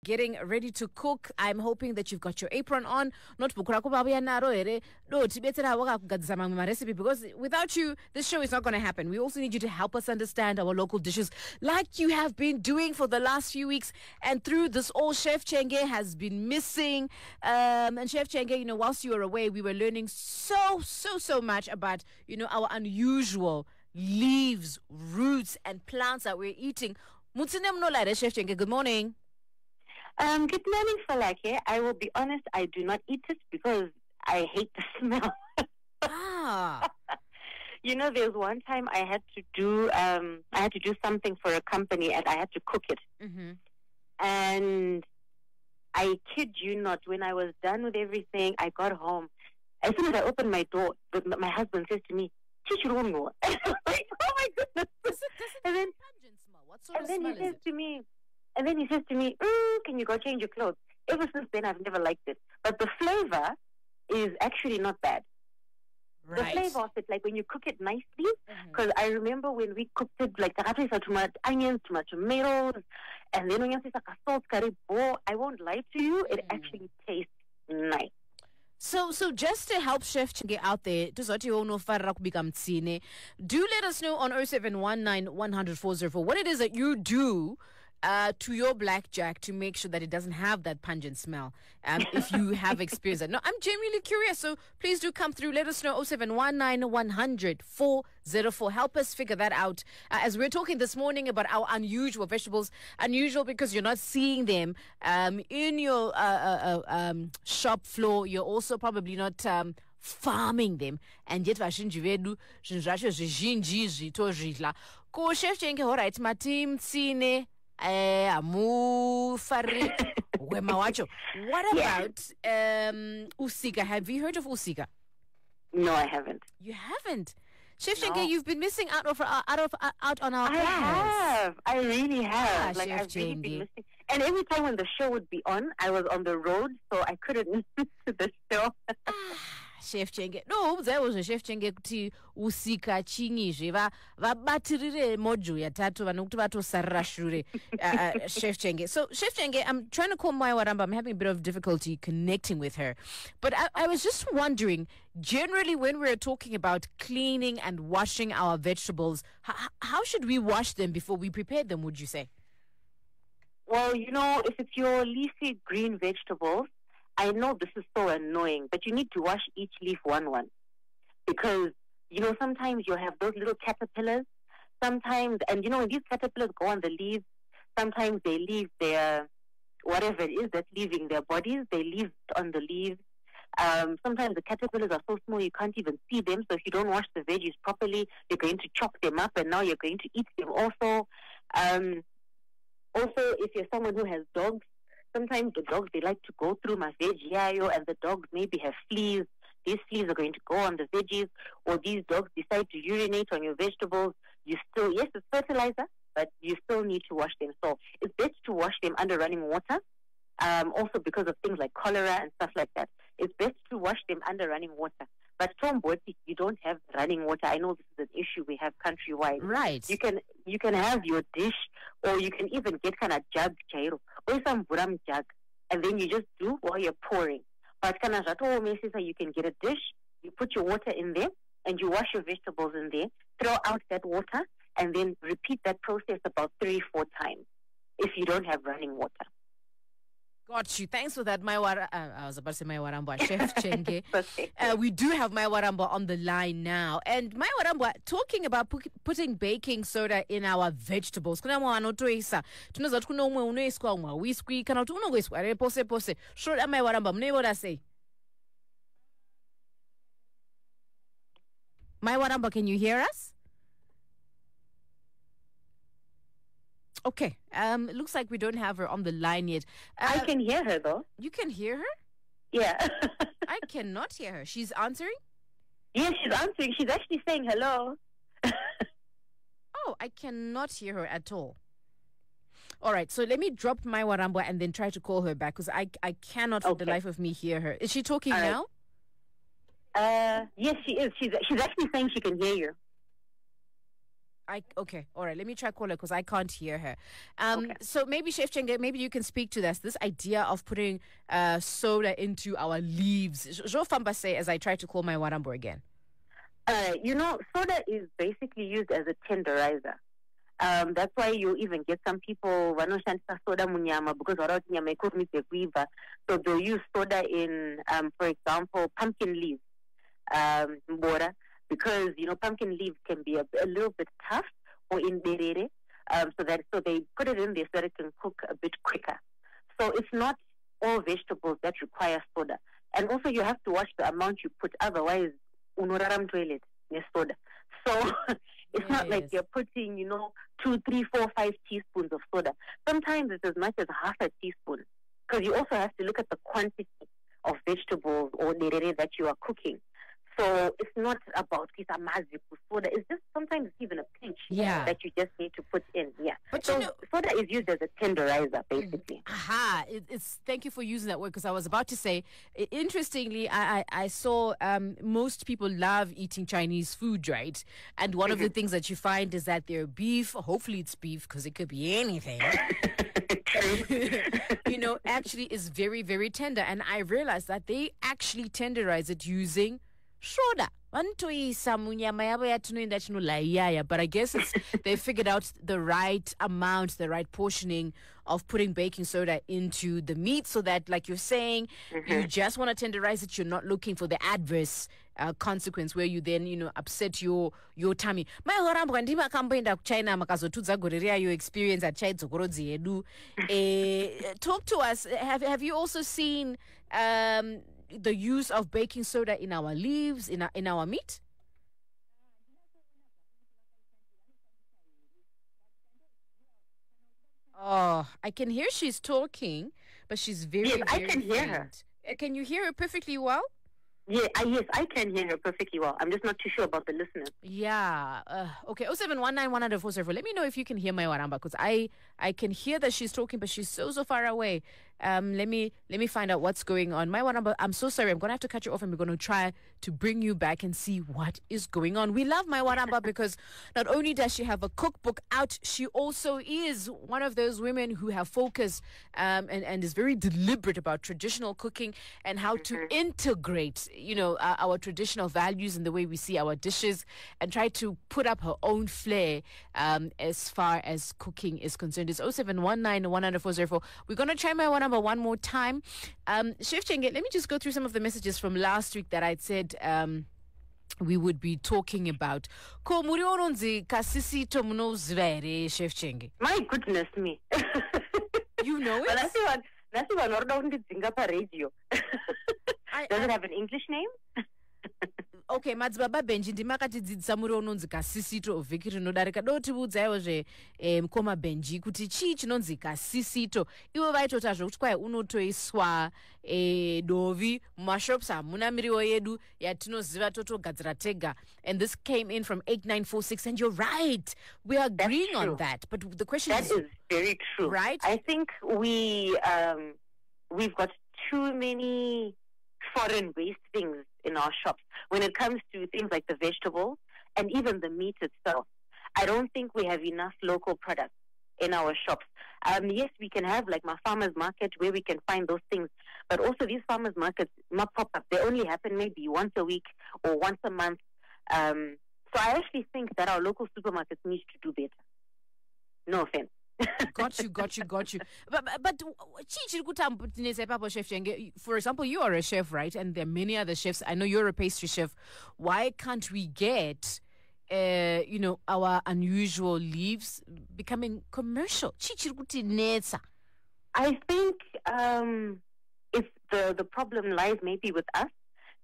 getting ready to cook. I'm hoping that you've got your apron on. Notebook rako babuya naro ere. Do tibetera wakakugadzisa mamwe recipe, because without you, this show is not going to happen. We also need you to help us understand our local dishes like you have been doing for the last few weeks. And through this all, Chef Chenge has been missing. And Chef Chenge, whilst you were away, we were learning so much about, our unusual leaves, roots, and plants that we're eating. Chef Chenge, good morning. Good morning, Falake. I will be honest, I do not eat it because I hate the smell. There's one time I had to do something for a company and I had to cook it. Mm-hmm. And I kid you not, when I was done with everything, I got home. As soon as I opened my door, my husband says to me, "Chichiruno." I'm like, oh my goodness. And then pungent smell. What sort of smell is it? And then he says to me, "Can you go change your clothes?" Ever since then, I've never liked it. But the flavor is actually not bad. Right. The flavor of it, like when you cook it nicely, because I remember when we cooked it, like too much onions, too much tomatoes, and then when you say salt curry, I won't lie to you, it actually tastes nice. So just to help Chef Chenge out there, do let us know on 0719 100 404 what it is that you do to your blackjack to make sure that it doesn't have that pungent smell. If you have experienced that. No, I'm genuinely curious. So please do come through. Let us know 0719 100 404. Help us figure that out. As we're talking this morning about our unusual vegetables, unusual because you're not seeing them in your shop floor. You're also probably not farming them, and yet vashinji vedu zvinhu zvacho zvizhinji zvitozvidla. Ko Chef Chenge, all right, matim tsine amufari wema wacho. What about usika? Have you heard of usika? No, I haven't. You haven't? Chef Chenge, you've been missing out on our plans. I really have. Chef I've really been missing. And every time when the show would be on, I was on the road, so I couldn't listen to the show. Chef Chenge. No, there was a Chef Chenge kuti usika chinyi zve vabatirire mojo yatatu vanokuti vatosarira shure. Chef Chenge. So Chef Chenge, I'm trying to call my Waramba. I'm having a bit of difficulty connecting with her. But I was just wondering, generally when we're talking about cleaning and washing our vegetables, how should we wash them before we prepare them, would you say? Well, if it's your leafy green vegetables, I know this is so annoying, but you need to wash each leaf one. Because, sometimes you have those little caterpillars. Sometimes, and when these caterpillars go on the leaves, sometimes they leave their, whatever it is that's leaving their bodies, they leave it on the leaves. Sometimes the caterpillars are so small you can't even see them. So if you don't wash the veggies properly, you're going to chop them up and now you're going to eat them also. Also, if you're someone who has dogs, sometimes the dogs, they like to go through my veggiaio and the dogs maybe have fleas. These fleas are going to go on the veggies, or these dogs decide to urinate on your vegetables. You still, yes, it's fertilizer, but you still need to wash them. So it's best to wash them under running water. Also because of things like cholera and stuff like that. It's best to wash them under running water. But Tom Botti, you don't have running water. I know this is an issue we have countrywide. Right. You can have your dish, or you can even get kind of jug chairo, or some buram jug, and then you just do while you're pouring. But kind of you can get a dish, you put your water in there, and you wash your vegetables in there, throw out that water, and then repeat that process about 3-4 times if you don't have running water. Got you. Thanks for that, I was about to say my Waramba, Chef Chenge. We do have my Waramba on the line now. And my Waramba, talking about putting baking soda in our vegetables. Kuna mwa toisa. Tunaza kuna umwe unoiswa umwa whisky. Kana tu unoiswa pose. Short my Waramba. Mne what I say? My Waramba, can you hear us? Okay. It looks like we don't have her on the line yet. I can hear her though. You can hear her? Yeah. I cannot hear her. She's answering? Yes, she's answering. She's actually saying hello. Oh, I cannot hear her at all. All right, so let me drop my Waramba and then try to call her back because I cannot for the life of me hear her. Is she talking now? Yes, she is. She's actually saying she can hear you. Okay, all right. Let me try call her because I can't hear her. Okay. So maybe Chef Chenge, maybe you can speak to this idea of putting soda into our leaves. Jo Famba say as I try to call my Warambo again. Soda is basically used as a tenderizer. That's why you even get some people vanoshandisa soda munyama because varati nyama ikomise kuibva. So they'll use soda in, for example, pumpkin leaves, mbora, because pumpkin leaves can be a little bit tough, or in berere, so they put it in there so that it can cook a bit quicker. So it's not all vegetables that require soda, and also you have to watch the amount you put, otherwise unoraram toilet soda. So it's not like you're putting 2, 3, 4, 5 teaspoons of soda. Sometimes it's as much as half a teaspoon, because you also have to look at the quantity of vegetables or derere that you are cooking. So it's not about soda. It's just sometimes it's even a pinch that you just need to put in. Yeah. But so soda is used as a tenderizer, basically. It's thank you for using that word, because I was about to say, interestingly, I saw most people love eating Chinese food, right? And one of the things that you find is that their beef, hopefully it's beef because it could be anything, actually is very, very tender. And I realized that they actually tenderize it using soda. But I guess they figured out the right amount, the right portioning of putting baking soda into the meat, so that, like you're saying, you just want to tenderize it. You're not looking for the adverse consequence where you then, upset your tummy. Your experience at talk to us. Have you also seen the use of baking soda in our leaves, in our meat? Oh, I can hear she's talking, but she's very, yes, very I can hear her. Can you hear her perfectly well? Yeah, yes, I can hear her perfectly well. I'm just not too sure about the listeners. Yeah. Okay. 07191047. Let me know if you can hear my Waramba, because I can hear that she's talking, but she's so far away. Let me find out what's going on. My Waramba, I'm so sorry. I'm gonna have to cut you off, and we're gonna try to bring you back and see what is going on. We love my Waramba because not only does she have a cookbook out, she also is one of those women who have focused and is very deliberate about traditional cooking and how to integrate our traditional values in the way we see our dishes, and try to put up her own flair as far as cooking is concerned. It's 0719104704. We're going to try my one number one more time. Chef Chenge, let me just go through some of the messages from last week that I'd said we would be talking about. Ko muri oronzi kasisito munoziva here, Chef Chenge? My goodness me. You know it? But that's one radio. Does it have an English name? Okay, madzibaba benji ndimakatidzidzisa muri unonzi kasisito vhiki rinodarika. Dotiudzaiwo mukoma benji kuti chii chinonzi kasisito. Ivo vaitoti kuti kwai unotoiswa dovi mumashops hamuna miriwo yedu yatinoziva totogadzira tega. And this came in from 8946, and you're right. We are agreeing on that. But the question is... That is very true. Right? I think we've got too many foreign waste things in our shops when it comes to things like the vegetables and even the meat itself. I don't think we have enough local products in our shops. Yes, we can have like my farmers market where we can find those things, but also these farmers markets not pop up. They only happen maybe once a week or once a month. So I actually think that our local supermarkets need to do better. No offense. Got you. But Chef Chenge, for example, you are a chef, right? And there are many other chefs. I know you're a pastry chef. Why can't we get, our unusual leaves becoming commercial? I think if the problem lies maybe with us,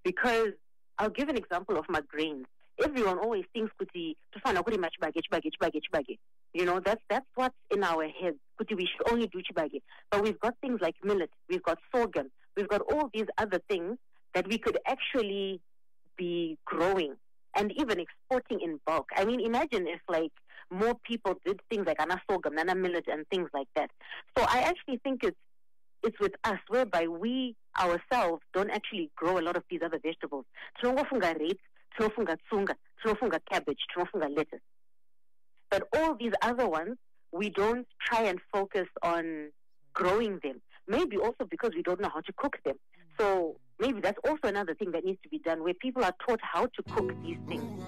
because I'll give an example of my grains. Everyone always thinks kuti tufana kuri chibage. That's what's in our heads. Kuti we should only do chibage. But we've got things like millet, we've got sorghum, we've got all these other things that we could actually be growing and even exporting in bulk. I mean, imagine if like more people did things like ana sorghum, ana millet and things like that. So I actually think it's with us, whereby we ourselves don't actually grow a lot of these other vegetables. Tinofunga rape, tinofunga tsunga, tinofunga cabbage, tinofunga lettuce. But all these other ones, we don't try and focus on growing them. Maybe also because we don't know how to cook them. So maybe that's also another thing that needs to be done, where people are taught how to cook these things.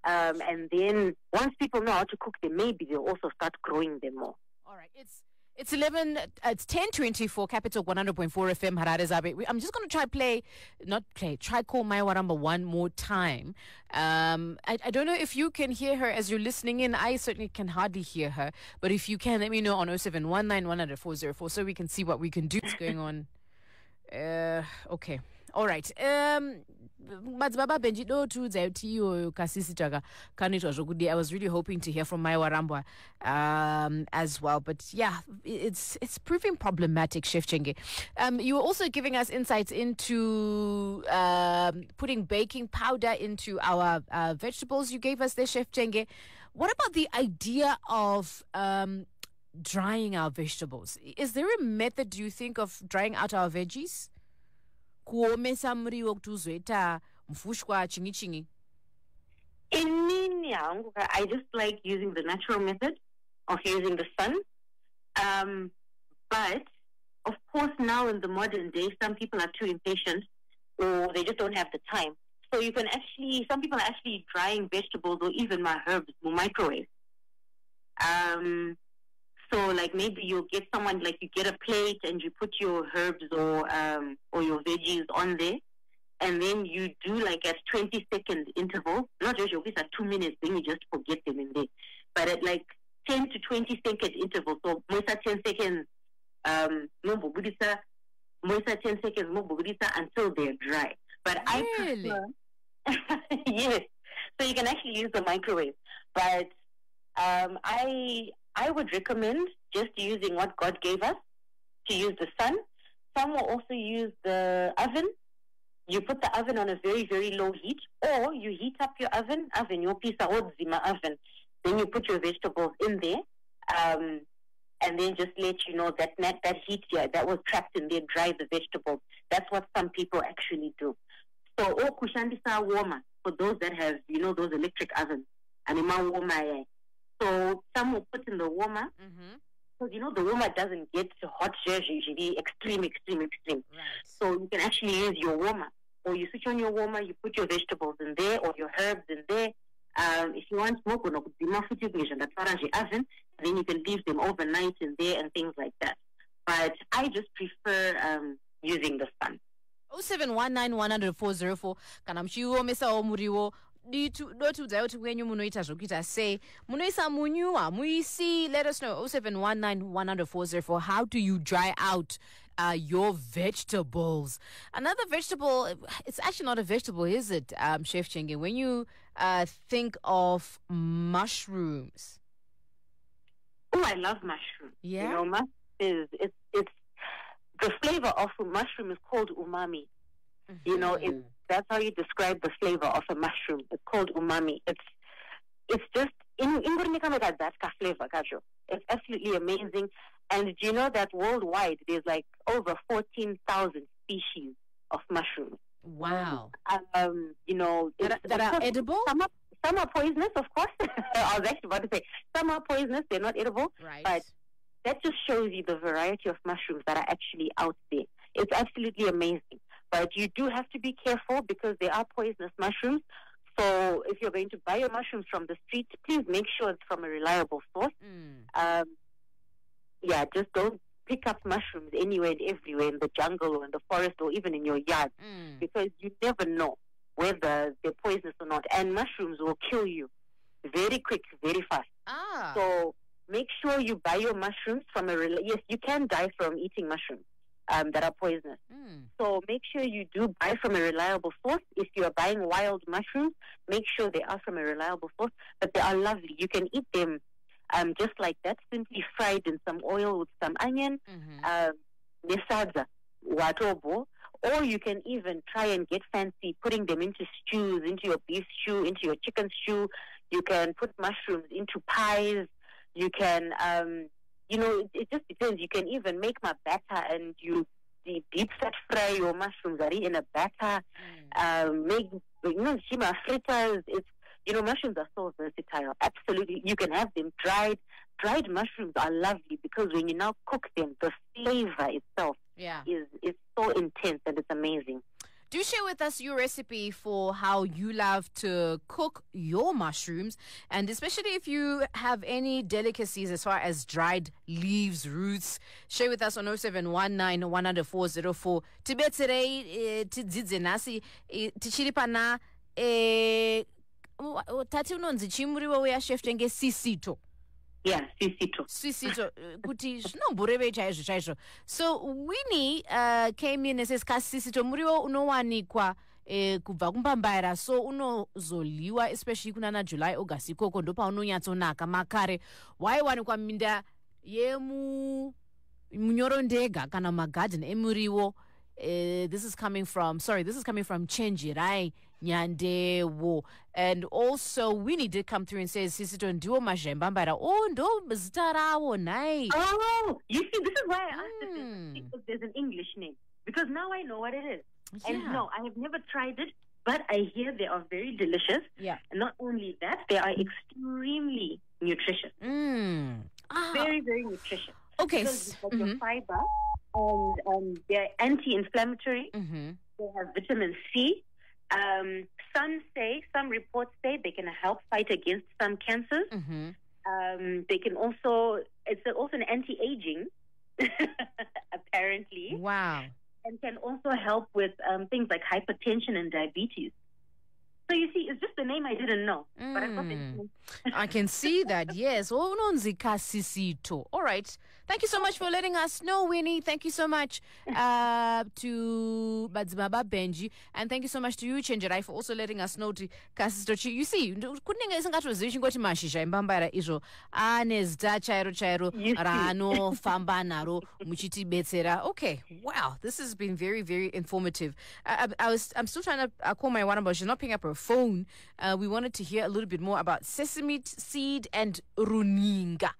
And then once people know how to cook them, maybe they'll also start growing them more. All right, it's 10:24, Capital 100.4 FM, Harare Zabe. I'm just going to try call my Waramba one more time. I don't know if you can hear her as you're listening in. I certainly can hardly hear her. But if you can, let me know on 0719100404 so we can see what we can do. What's going on? Okay. All right. Madzibaba Benjido to Zautiyo Kasisi Jaga Kanito Jogudi. I was really hoping to hear from Maiwa Rambwa as well. But yeah, it's proving problematic, Chef Chenge. You were also giving us insights into putting baking powder into our vegetables. You gave us there, Chef Chenge. What about the idea of drying our vegetables? Is there a method, do you think, of drying out our veggies? I just like using the natural method of using the sun. But of course, now in the modern day, some people are too impatient or they just don't have the time. So you can some people are actually drying vegetables or even my herbs in microwave. So, like, maybe you'll get someone, like, you get a plate and you put your herbs or your veggies on there, and then you do, like, at 20-second intervals, not just your at 2 minutes, then you just forget them in there. But at, like, 10 to 20-second intervals, so moisa 10 seconds, moisa 10 seconds, until they're dry. But really? I prefer, yes. So you can actually use the microwave. But I would recommend just using what God gave us, to use the sun. Some will also use the oven. You put the oven on a very, very low heat, or you heat up your oven, your piece of zima oven. Then you put your vegetables in there, and then just let you know that heat that was trapped in there, dry the vegetables. That's what some people actually do. So, kushandisa warmer, for those that have, those electric ovens, and warmer. So some will put in the warmer, because the warmer doesn't get hot usually extreme. Right. So you can actually use your warmer, or you switch on your warmer, you put your vegetables in there or your herbs in there. If you want smoke, oven, then you can leave them overnight in there and things like that. But I just prefer using the sun. 0719100404 kana mchiomesa omuriwo dotuudza kuti kwenyu munoita zvokuita sei munoisa munyu hamuisi. Let us know 0719100404. How do you dry out your vegetables? Another vegetable, it's actually not a vegetable, is it, Chef Chenge? When you think of mushrooms. Oh, I love mushrooms. Yeah. It's the flavor of a mushroom is called umami. That's how you describe the flavor of a mushroom. It's called umami. It's just that flavor, it's absolutely amazing. And do you know that worldwide there's like over 14,000 species of mushrooms? Wow. That are edible? Some are poisonous, of course. I was actually about to say some are poisonous, they're not edible. Right. But that just shows you the variety of mushrooms that are actually out there. It's absolutely amazing. But you do have to be careful because they are poisonous mushrooms. So if you're going to buy your mushrooms from the street, please make sure it's from a reliable source. Just don't pick up mushrooms anywhere and everywhere in the jungle or in the forest or even in your yard, because you never know whether they're poisonous or not. And mushrooms will kill you very quick, very fast. So make sure you buy your mushrooms from yes, you can die from eating mushrooms that are poisonous. So make sure you do buy from a reliable source. If you're buying wild mushrooms, make sure they are from a reliable source. But they are lovely. You can eat them just like that, simply fried in some oil with some onion, nesadza, watobo, or you can even try and get fancy, putting them into stews, into your beef stew, into your chicken stew. You can put mushrooms into pies. You can, it just depends. You can even make my batter and you deep fat fry your mushrooms in a batter. Make, shima fritters. mushrooms are so versatile. Absolutely. You can have them dried. Dried mushrooms are lovely because when you now cook them, the flavor itself is so intense and it's amazing. Do share with us your recipe for how you love to cook your mushrooms, and especially if you have any delicacies as far as dried leaves, roots. Share with us on 0719 100 404. Tibetsere tidzidze nasi tichiri pana tati unonzi chimuriwo uya chef tenge sisito. Yeah, Sisito kuti zvinomborevei chaizvo. So Winnie came in and says sisito muriwo unowanikwa kubva kumbambaira, so unozoliwa especially kunana July August ikoko ndo paunonyatsonaka makare waiwanikwa minda yemunyorondega kana magarden emuriwo. This is coming from Chenjirai Nyandewo. And also Winnie did come through and says sisito ndiwo mazhembambara. Oh, ndo zita rawo, nice. Oh, you see, this is why I asked if there's an English name, because now I know what it is. Yeah. And no, I have never tried it, but I hear they are very delicious. Yeah. And not only that, they are extremely nutritious. Very, very nutritious. Okay. Because your fiber, and they're anti-inflammatory. They have vitamin C. Some reports say they can help fight against some cancers. They can it's also an anti-aging, apparently. Wow. And can also help with things like hypertension and diabetes. So you see, it's just the name I didn't know. But I thought I can see that, yes. All right. Thank you so much for letting us know, Winnie. Thank you so much to Badzimaba Benji. And thank you so much to you, Chenjerai, for also letting us know to Kasitochi. You see, kuninga isingatozivishin kuti mashisha imbambaira izvo anezda chairo rano famba naro muchiti betsera. Okay, wow, this has been very, very informative. I'm still trying to call my one, but she's not picking up her phone. We wanted to hear a little bit more about sesame seed and runinga.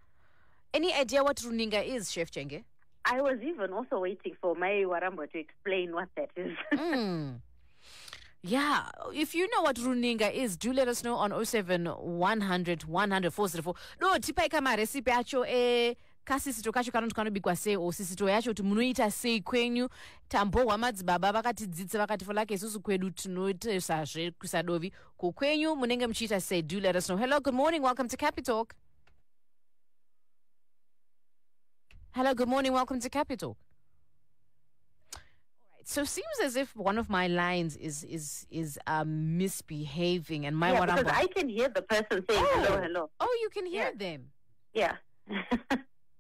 Any idea what runinga is, Chef Chenge? I was even also waiting for my Warambo to explain what that is. Yeah, if you know what runinga is, do let us know on 07 100 100 404. No, tipaika ma recipe acho kasisito kacho kanobikwa sei, o sisito yacho kuti munoita sei kwenyu. Tambohwa madzibaba vakatidzidza vakati folake isusu kwedu tinoitesazve kusadovi kokwenyu munenge muchiita sei. Do let us know. Hello, good morning, welcome to Capital. Hello, good morning, welcome to Capital. All right, so seems as if one of my lines is misbehaving, and my because I can hear the person saying hello. Oh, you can hear them. Yeah.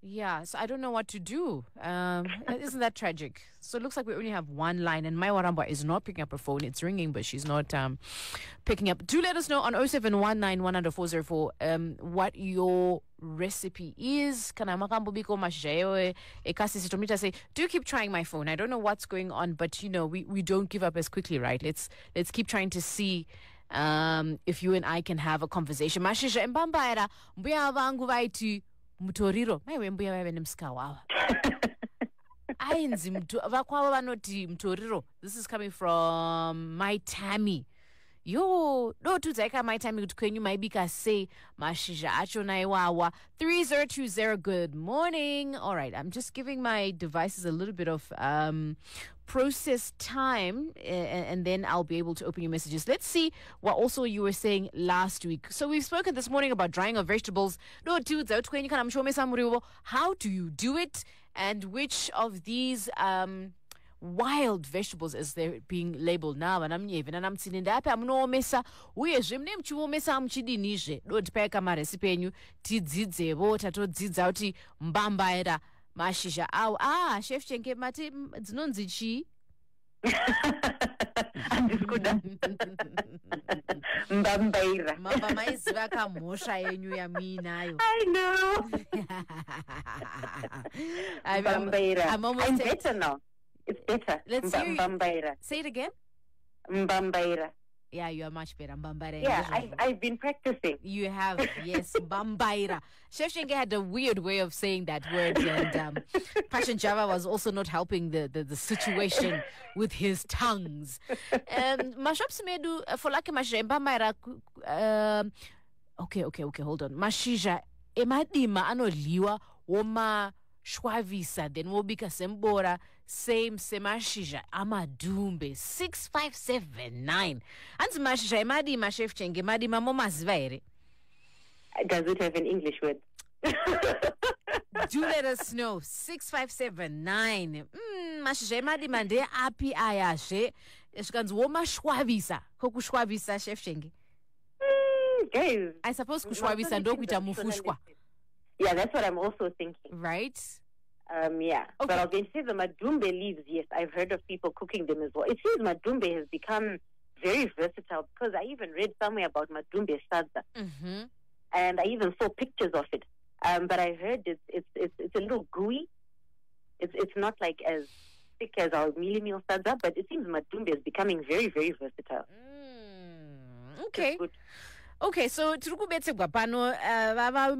Yeah, so I don't know what to do. Isn't that tragic? So it looks like we only have one line, and my Waramba is not picking up her phone. It's ringing, but she's not picking up. Do let us know on 0719 100 404 what your recipe is. Do keep trying my phone. I don't know what's going on, but we don't give up as quickly, right? Let's keep trying to see if you and I can have a conversation. Mashisha mbambaira mbuya vangu vaiti mutoriro maiwe mbuya vaive nemusika wavo ainzi vakwavo vanoti mutoriro. This is coming from my Tammy. Yo, do tudzaika my Tammy kuti kwenyu maibika sei mashizha achona iwawa. 3020, good morning. All right, I'm just giving my devices a little bit of process time, and then I'll be able to open your messages. Let's see what also you were saying last week. So we've spoken this morning about drying of vegetables. How do you do it? And which of these wild vegetables as they're being labeled now? And I'm even and I'm sitting there. I'm no mesa. We as name chumesa mchidinije. Don't pay kama recipe penyu. Tidzidze water to dzidzauti mbambaira mashisha. Chef Chenke mati dzinonzichi. Mbambaira. Mama maiziva kamosha yenyu yaminayo. I know. Mbambaira. I'm better now. It's better. Let's hear you. Mbambaira. Say it again. Mbambaira. Yeah, you are much better. Mbambaira. Yeah, I've been practicing. You have, yes, Mbambaira. Chef Shenge had a weird way of saying that word, and Passion Java was also not helping the situation with his tongues. Mashops medu for like Mashisha Mbambaira. Okay, hold on. Mashisha emadima anodliwa woma shwavisa then wobika sembora same semashija amadumbe 6579 anti mashija emadima chef chenge madima momaziva here. Does it have an English word? Do let us know. 6579 mashija emadima nde api ayashe eshikanzi womashwavisa kokushwavisa chef chenge. Guys, I suppose kushwavisa ndo kuita mufushwa. Yeah, that's what I'm also thinking. Right? Yeah. Okay. But I was going to say the madumbe leaves, yes, I've heard of people cooking them as well. It seems madumbe has become very versatile because I even read somewhere about madumbe sadza. Mm-hmm. And I even saw pictures of it. But I heard it's a little gooey. It's not like as thick as our mealy meal sadza, but it seems madumbe is becoming very, very versatile. Okay. Okay, so tirikubetserwa pano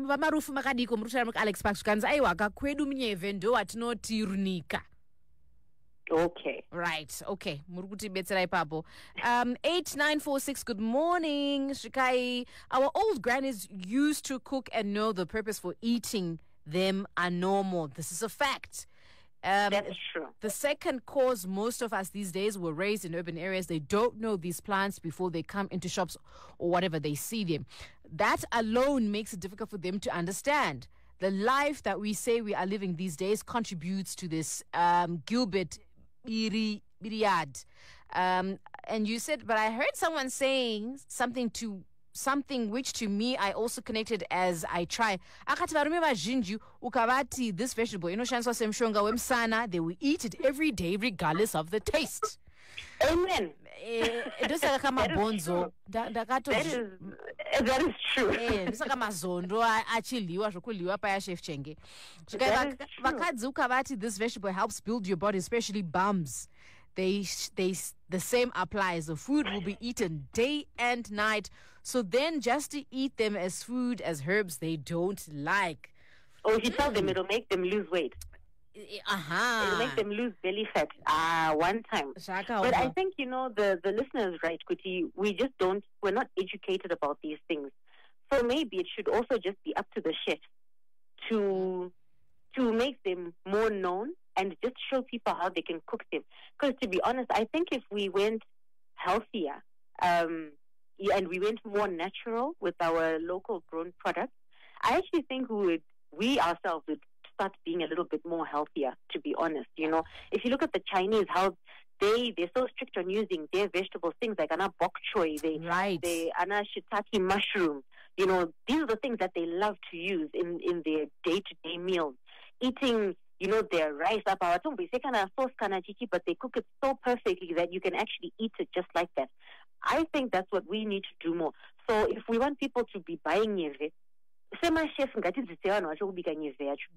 vamarufu makadiko murutara Alex Parks kanzi aiwa kakwedu munyeve ndo atinoti runika. Okay. Right. Okay. Murukuti betsera ipapo. 8946. Good morning, Shikai. Our old grannies used to cook and know the purpose for eating them are normal. This is a fact. That's true. The second cause, most of us these days were raised in urban areas. They don't know these plants before they come into shops or whatever they see them. That alone makes it difficult for them to understand. The life that we say we are living these days contributes to this. Gilbert Biriad. And you said, but I heard someone saying something which to me I also connected as I try. Akati varume vazhinji ukavati this vegetable inoshandiswa semushonga wemsana, they will eat it every day regardless of the taste. Amen. Ndosaka kamabonzo That is true. ndosaka mazondo achiliwa zvokuliwa paya chef chenge. Vakadzi ukavati this vegetable helps build your body, especially bums. The same applies. The food will be eaten day and night. So then just to eat them as food, as herbs, they don't like. Oh, you tell them it'll make them lose weight. It'll make them lose belly fat. One time. But I think, the listener is right, Kuti. We're not educated about these things. So maybe it should also just be up to the chef to make them more known and just show people how they can cook them. Because to be honest, I think if we went healthier, and we went more natural with our local grown products, I actually think we ourselves would start being a little bit more healthier, to be honest. If you look at the Chinese, how they're so strict on using their vegetables, things like ana bok choy, they ana shiitake mushroom. These are the things that they love to use in their day-to-day meals. Eating, their rice up our tongue, but they cook it so perfectly that you can actually eat it just like that. I think that's what we need to do more. So if we want people to be buying nyeve,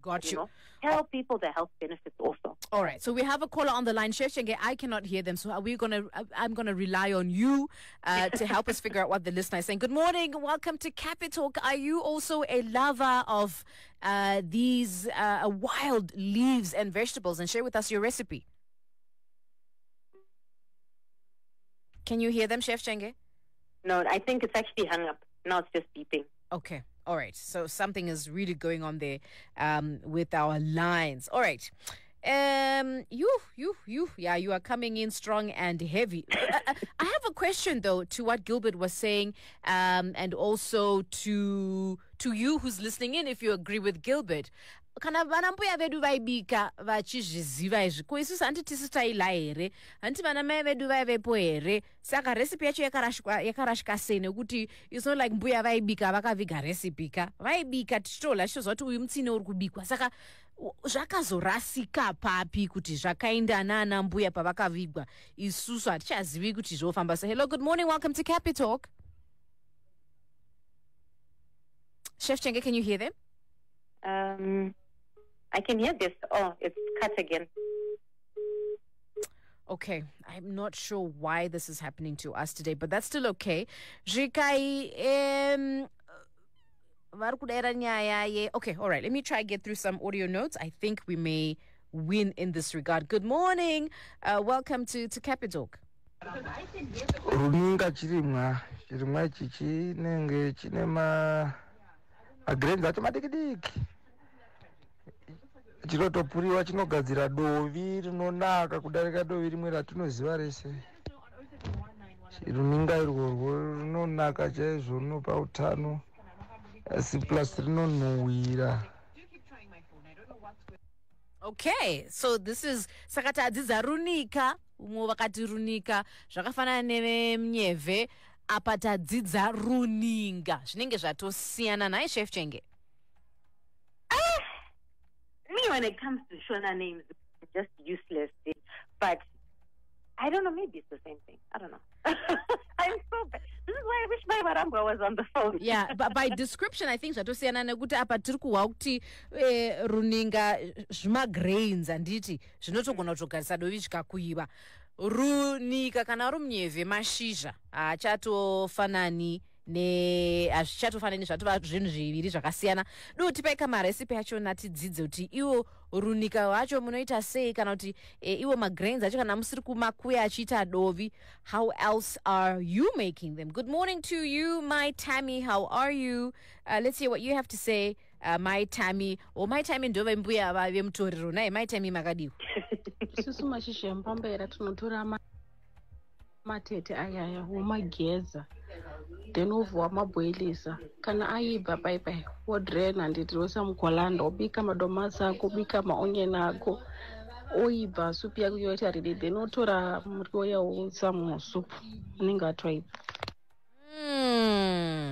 got you. Tell people the health benefits also. All right. So we have a caller on the line. Chef Shenge, I cannot hear them. So I'm gonna rely on you to help us figure out what the listener is saying. Good morning. Welcome to Capital. Are you also a lover of these wild leaves and vegetables? And share with us your recipe. Can you hear them, Chef Shenge? No, I think it's actually hung up. Now it's just beeping. Okay. All right. So something is really going on there with our lines. All right. You are coming in strong and heavy. I have a question though to what Gilbert was saying, and also to you who's listening in, if you agree with Gilbert. Kana vana mbuya vedu vaibika vachizviziva izvi ko isusu handitisi taila here handiti vana mai vedu vaivepo here saka recipe yacho yakarashika sei nekuti it's not like mbuya vaibika vakaviga recipe ka vaibika tichitola tichizwa kuti uyu mutsine uri kubikwa saka zvakazorasika papi kuti zvakaenda nana mbuya pavakavigwa isusu hatichazivi kuti zvofamba. So hello, good morning, welcome to Capitalk. Chef Chenge, can you hear them? I can hear this. Oh, it's cut again. Okay, I'm not sure why this is happening to us today, but that's still okay. Zvikai, okay, all right, let me try and get through some audio notes. I think we may win in this regard. Good morning. Welcome to Capital. Runinga chirimwa ichi chinenge chine magrains acho madiki chinotopuriwa chinogadzira dovi rinonaka kudarika dovi rimwe ratinoziva rese. Runinga irworwo rinonaka chaizvo, rinopa utano asi plus rinonhuhwira. Okay, so this is sakata adzidza runika, umwe vakati runika zvakafanana nemunyevhe, apa tadzidza runinga zvinenge zvatosiyana. Naye Chef Chenge. Me, when it comes to Shona names, it's just useless. But I don't know, maybe it's the same thing. I don't know. I'm so bad. This is why I wish my Maramba was on the phone. Yeah, but by description, I think zvatosiyana nekuti apa tiri kuhwa kuti runinga zvimagrains handiti zvinotogona kutogarisa dovi zvikakuyiva. Runika kana uri munyevhe mashizha haachatofanani hazvichatofanani, zvatova zvinhu zviviri zvakasiyana. Tipaika maresipi achona tidzidze kuti iwo runika wacho munoita sei, kana kuti iwo magrains acho kana musiri kumakuya achiita dovi. How else are you making them? Good morning to you, my Tammy. How are you? Let's hear what you have to say, my Tammy. My Tammy ndove mbuya vemutorero. Naye my Tammy makadiwa. Isusu mashizha empambera tinotora matete ayaya womageza then wovhuwa mabhoilisa. Kana aibva paipai wodrena handiti woisa mugwalanda, wobika madomasi ako, wobika maonyeni ako, oibva supu yako yoita ready, then wotora muriwo uya woutsa musupu unenge atwaibva.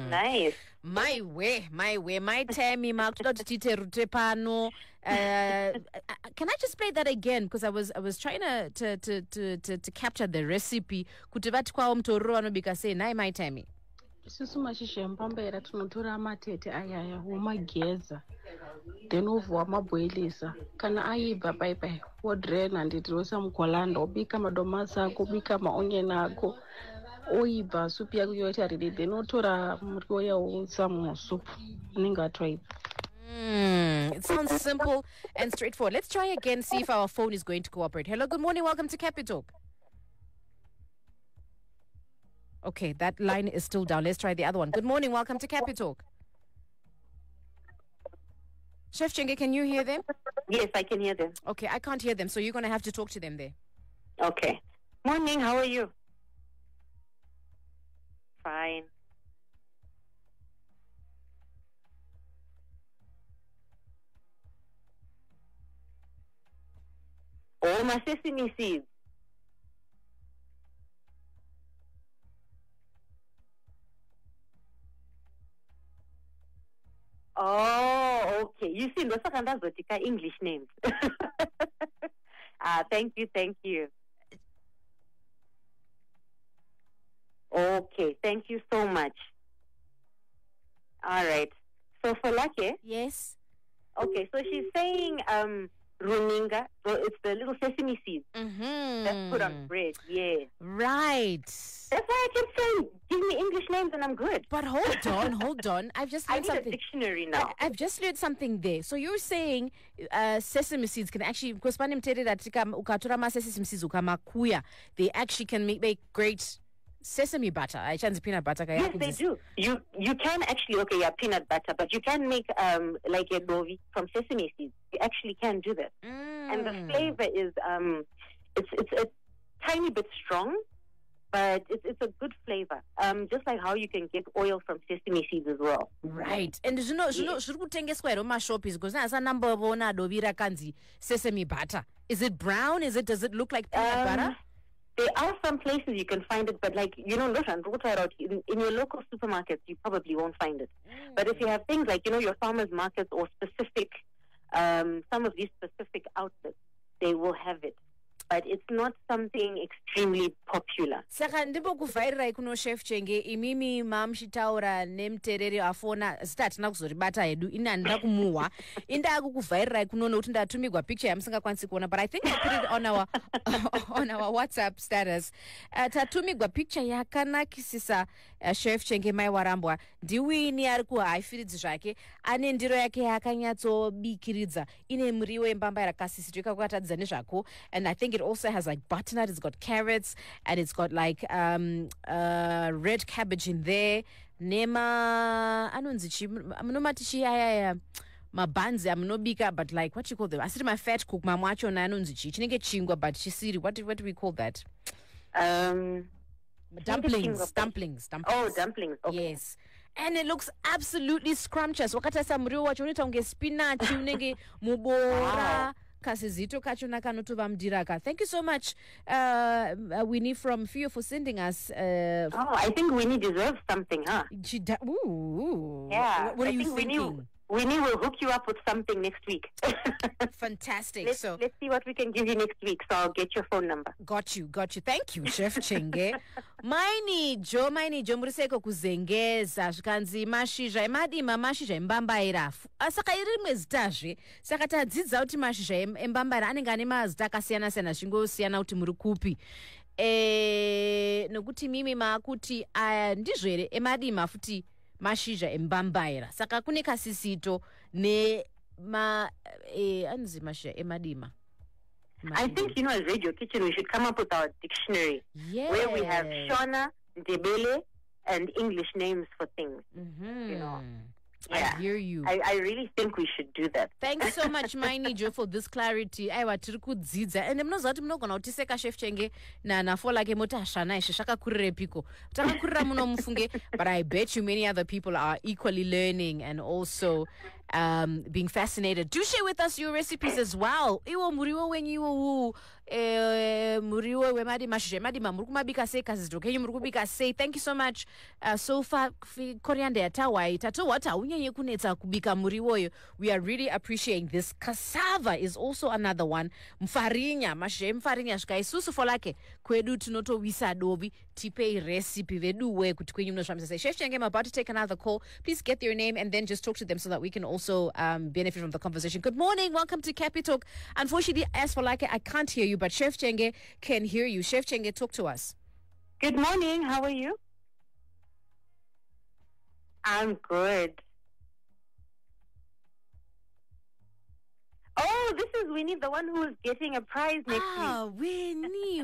Nice. My way, my Tammy, makutoda kuti tiite rute pano. Can I just play that again? Because I was trying to capture the recipe. Kuti vati kwawo mutororo vanobika sei. Naye my Tammy. Isusu mashizha empambera tinotora matete ayaya womageza then wovhuwa mabhoilisa. Kana aibva paipai wodrena handiti woisa mugwalanda, wobika madomasi ako, wobika maonyeni ako, oibva supu yako yoita ready, then wotora muriwo uya woutsa musupu unenge atwaibva. It sounds simple and straightforward. Let's try again, see if our phone is going to cooperate. Hello, good morning, welcome to Capital. Okay, that line is still down. Let's try the other one. Good morning, welcome to Capital. Chef Chenge, can you hear them? Yes, I can hear them. Okay, I can't hear them, so you're going to have to talk to them there. Okay. Morning, how are you? Fine. Oh, my sesame seeds. Oh, okay. You see, those are English names. Thank you. Okay, thank you so much. All right. So for Lucky, Yes. okay, so she's saying runinga, so it's the little sesame seeds that's put on bread. Yeah. Right. That's why I kept saying, give me English names and I'm good. But hold on. I've just I learned need a something. dictionary now. I've just learned something there. So you're saying sesame seeds can actually, because ukatora ma sesame seeds ukamakuya, they actually can make great sesame butter. I change peanut butter. Yes, they do. You can actually, peanut butter, but you can make like a dovi from sesame seeds. You actually can do that. And the flavor is it's a tiny bit strong, but it's a good flavor. Just like how you can get oil from sesame seeds as well. Right. And zviri kutengeswa here mumashops because nasa number bona dovi rakanzi sesame butter. Is it brown? Does it look like peanut butter? There are some places you can find it, but in your local supermarkets, you probably won't find it. But if you have things like, your farmers markets or specific, some of these specific outlets, they will have it. but it's not something extremely popular. Saka ndimbokuvairirai kuno chef Chenge imimi mamuchitaura nemutereri afona zita hatina kuzoribata hedu ini handina kumuhwa indakukuvhairirai kuno nokuti ndatumigwa picture yamusingakwanisi kuona, but I think I put it on our on our WhatsApp status. Tatumigwa picture yakanakisisa chef Chenge mai warambwa ndiwini ari kuhaifiridzi zvake ane ndiro yake yakanyatsobikiridza ine muriwo yembamba yakasisito ikakatadzisa nezvako, and I think it also has like butternut, it's got carrots, and it's got like red cabbage in there. Nema anonzi chi munomati chi ayaya mabanzi amunobika, but like what you call them, asiri my fat cook mamwe achona anonzi chi chinenge chingwa but chisiri, what do we call that? Dumplings. Oh, dumplings. Okay. Yes. And it looks absolutely scrumptious. Wakatasa muriwo wacho unoita unge spinach unenge mubora kasizito kachona kanotova mudiraka. Thank you so much, Winnie from Fio, for sending us. I think Winnie deserves something, huh? Ooh. Yeah. What are you thinking? Winnie will hook you up with something next week. Fantastic. Let's see what we can give you next week. So I'll get your phone number. Got you. Thank you, Chef Chenge. Maini jo muriseko kuzengeza zvikanzi mashizha emadima mashizha embambaira. Saka iri rimwe zitazve. Saka tadzidza kuti mashizha embambaira anenge ane mazita akasiyana-siyana zvingosiyana kuti muri kupi. Nokuti mimi maakuti ndizvo here emadima futi mashizha embambaira. Saka kune kasisito ne anzi mashizha emadima. I think, as Radio Kitchen, we should come up with our dictionary. Yeah. Where we have Shona, Ndebele, and English names for things. Yeah. Yeah. I hear you. I really think we should do that. Thanks so much, Maini Jo, for this clarity. Aiwa tiri kudzidza. And munozati munogona kutiseka Chef Chenge na fola ke mota shana ishe shakakurire piko. Takakurira muno mufunge, but I bet you many other people are equally learning and also being fascinated. Do share with us your recipes as well. Iwo muriwo wenyu iwo muriwo wemadi mashije madi mamurukumabika sei kazizitokenyu murukubika sei. Thank you so much. So far coriander yatawai tatowata unyenye kunetsa kubika muriwoyo. We are really appreciating this. Cassava is also another one. Mfarinya mashije mfarinya shika isusu folake kwedu tunotowisa dovi tipe recipe veduwe kuti kwenyu munoshamisa say Chef Chenge, I'm about to take another call. Please get their name and then just talk to them so that we can also benefit from the conversation. Good morning, welcome to Capi Talk. Unfortunately, as for like I can't hear you, but Chef Chenge can hear you. Chef Chenge, talk to us. Good morning, how are you? I'm good. Oh, this is Winnie, the one who is getting a prize next week. Winnie.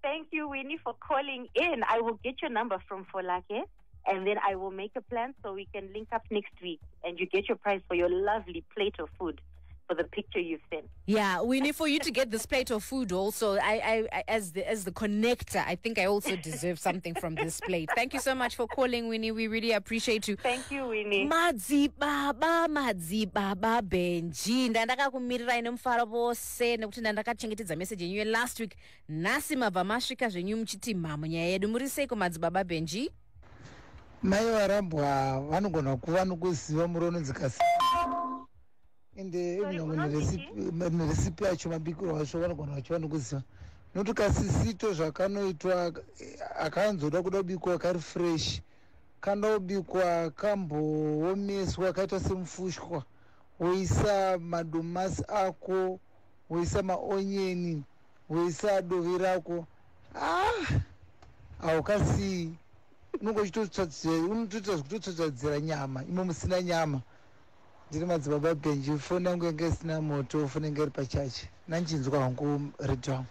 Thank you, Winnie, for calling in. I will get your number from Folake, and then I will make a plan so we can link up next week, and you get your prize for your lovely plate of food for the picture you've sent. Yeah, we need for you to get this plate of food also. I as the connector, I think I also deserve something from this plate. Thank you so much for calling, Winnie. We really appreciate you. Thank you, Winnie. Madzi baba Benji. Ndandakakumirira ine mufaro vose nekuti ndandakachengetedza message yenyu last week. Nasi mabva masvika zvenyu muchiti munyaya yedu. Muri seiko madzi baba Benji? Mai varambwa vanogona kuva nokuziva murono dzakasiyana. Ende recipe yacho mabikiro acho vanogona vachiva nokuziva. Nokuti kasisito zvakanoitwa akanzoda kuda kubikwa kari fresh, kanobikwa kamboomeswa kaita semufushwa, woisa madomasi ako, woisa maonyeni, woisa dovi rako. Haukasii. Unotoita zvekutotsvadzira nyama imo musina nyama. Ndiri madzibaba Benji, foni yangu yanga isina moto, foni yanga iri pachachi. Nanchinzwa hangu return.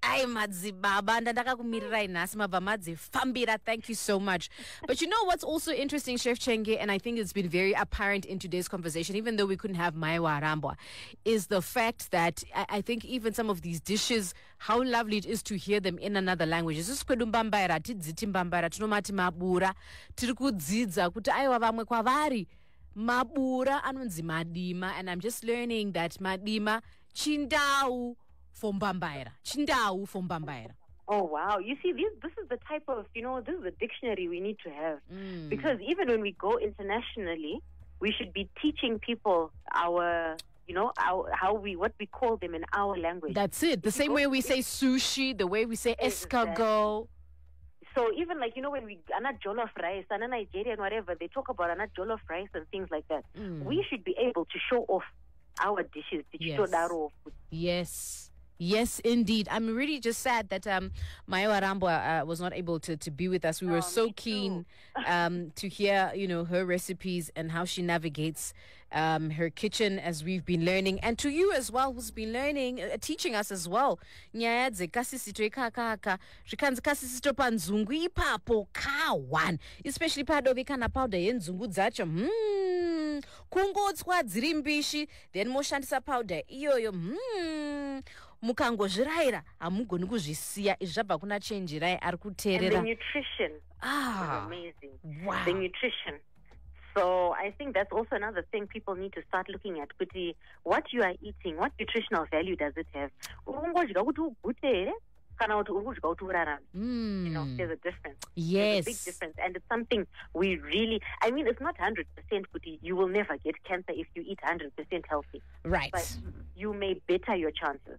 Ai madzibaba ndandakakumirirai nhasi mabva madzifambira. Thank you so much. But you know what's also interesting, Chef Chenge, and I think it's been very apparent in today's conversation, even though we couldn't have Maiwa Arambwa, is the fact that I think even some of these dishes, how lovely it is to hear them in another language. Isusu kwedu mbambaira tidziti mbambaira tinomati mabura, tiri kudzidza kuti aiwa vamwe kwavari mabura anonzi madima, and I'm just learning that madima chindau for mbambaira. Chindau for mbambaira. Oh, wow. You see, this is the type of, this is the dictionary we need to have. Because even when we go internationally, we should be teaching people our, what we call them in our language. That's it. The same way we say sushi, the way we say escargot. So even like, when we ana jollof rice, ana Nigerian, whatever, they talk about ana jollof rice and things like that. We should be able to show off our dishes. Yes. Yes, indeed. I'm really just sad that Maya Warambwa was not able to be with us. We were so keen to hear, her recipes and how she navigates her kitchen as we've been learning. And to you as well, who's been learning, teaching us as well. Especially padovika powder yenzungu dzacho. Kungotswa dziri mbishi, then moshandisa powder iyoyo. Mukangozviraira hamugoni kuzvisiya izvi zvabva kuna chenjerai ari kuteerera. And the nutrition is amazing. Wow. The nutrition. So I think that's also another thing people need to start looking at. What you are eating, what nutritional value does it have? There's a difference. Yes. There's a big difference. And it's something we really, it's not 100% kuti. You will never get cancer if you eat 100% healthy. Right. But you may better your chances.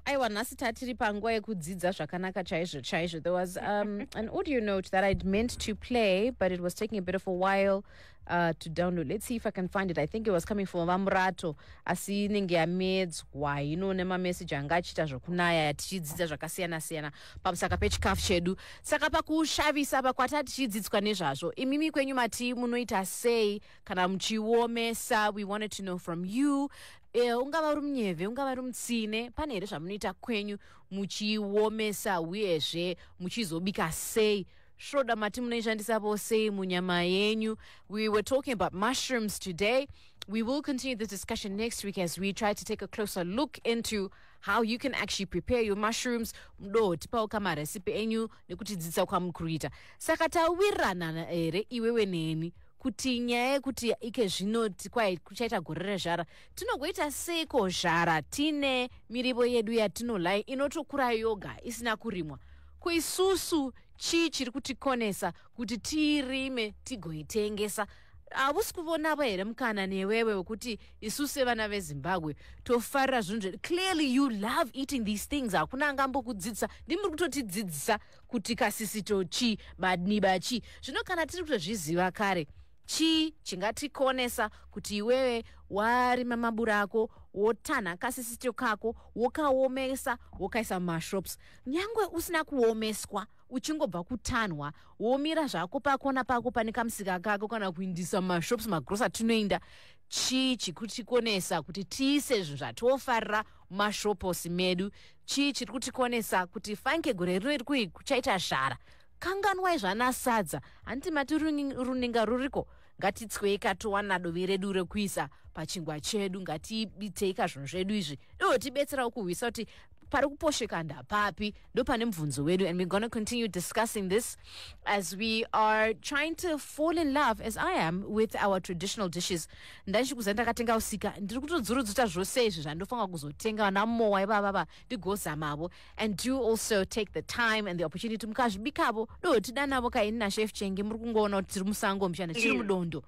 Aiwa nhasi tatiri panguva yekudzidza zvakanaka chaizvo. There was an audio note that I'd meant to play, but it was taking a bit of a while to download. Let's see if I can find it. I think it was coming from Vamurato. Asi inenge yamedzwa nemameseji anga achita zvokunaya tichidzidza zvakasiyana-siyana pamusaka pechikafu chedu. Saka pakushavisa pakwatati tichidzidzwa nezvazvo. Imimi kwenyu mati munoita sei kana muchiomesa? We wanted to know from you. Ungava uri munyeve, ungava uri mutsine, pane here zvamunoita kwenyu muchiomesa uyezve muchizobika sei? Shoda mati munoishandisapo sei munyama yenyu? We were talking about mushrooms today. We will continue this discussion next week as we try to take a closer look into how you can actually prepare your mushrooms. Tipao kama recipe enyu nekutidzidzisa kwamukuita. Saka tawirirana here iwewe neni kuti nyaya yekuti ike zvino kwai kuchaita gore rezvara tinogoita seiko zhara tine mirivo yedu yatinolai inotokura yoga isina kurimwa. Kuisusu chii chiri kutikonesa kuti tirime tigoitengesa? Havusi kuvonapo here mukana newewe wekuti isusu sevana veZimbabwe tofarira zvinhu? Clearly you love eating these things. Hakuna angambokudzidzisa. Ndimuri kutotidzidzisa kuti kasisito chi, madniba chi. Zvino kana tiri kutozviziva kare, chi chingatikonesa kuti iwewe warima mabura ako, wotanha kasisito kako, wokaomesa, wokaisa mushrooms. Nyangwe usina kuomeswa, uchingobva kutanhwa, womira zvako pakona pako pane kamusika kako kana kuindisa mushrooms magrosa tunoinda. Chii chikutikonesa kuti tiise zvinhu zvatofarira mumashoposi medu? Chii chiri kutikonesa kuti fanike gore rino riri kuchaita zhara? Kanganwai zvanasadza, handiti mati runinga ruriko. Ngatitsweika towana dovi redu rekuisa pachingwa chedu, ngatibiteika zvinhu zvedu izvi tibetserawo kuhwisa kuti pari kuposheka ndapapi ndopane mubvunzo wedu. And we're going to continue discussing this as we are trying to fall in love, as I am, with our traditional dishes. Ndachikuza ndakatenga usika ndiri kutodzurudzuta zvose izvi zvandofunga kuzotenga namowa ivavava ndigozamavo. And do also take the time and the opportunity mukazvibikavo tidanavo kaini naChef Chenge muri kungoona kuti tiri musango mshana tiri mudondo.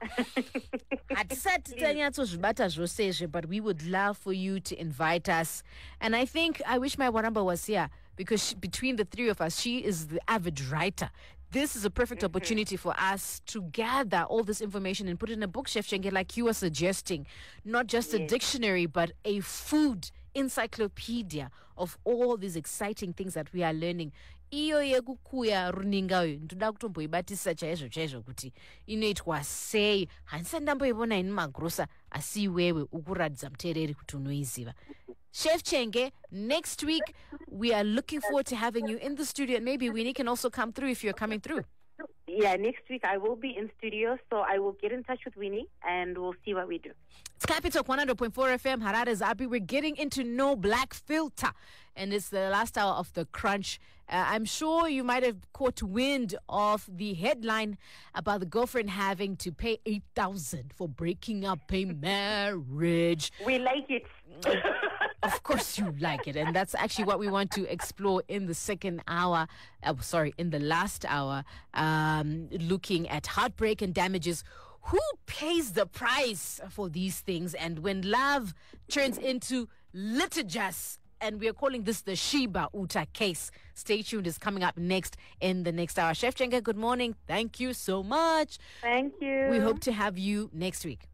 Hatisati tanyatsozvibata zvose izvi, but we would love for you to invite us. And I wish my Waramba was here because between the three of us, she is the avid writer. This is a perfect opportunity for us to gather all this information and put it in a book, Chef Chenge, like you were suggesting. Not just a dictionary, but a food encyclopedia of all these exciting things that we are learning. Iyo yekukuya runingayo ndoda kutomboibatisa chaizvo kuti inoitwa sei. Handisati ndamboiona ini magrosa, asi iwewe ukuratidza muteereri kuti unoiziva. Chef Chenge, next week we are looking forward to having you in the studio, and maybe Winnie can also come through if you're coming through. Yeah, next week I will be in studio, so I will get in touch with Winnie and we'll see what we do. It's Capital 100.4 FM, Harare's Abi. We're getting into No Black Filter, and it's the last hour of the crunch. I'm sure you might have caught wind of the headline about the girlfriend having to pay 8,000 for breaking up a marriage. We like it. Of course you like it. And that's actually what we want to explore in the second hour. In the last hour, looking at heartbreak and damages. who pays the price for these things? And when love turns into litigious, and we are calling this the Sheba Uta case. Stay tuned. It's coming up next in the next hour. Chef Jenga, good morning. Thank you so much. Thank you. We hope to have you next week.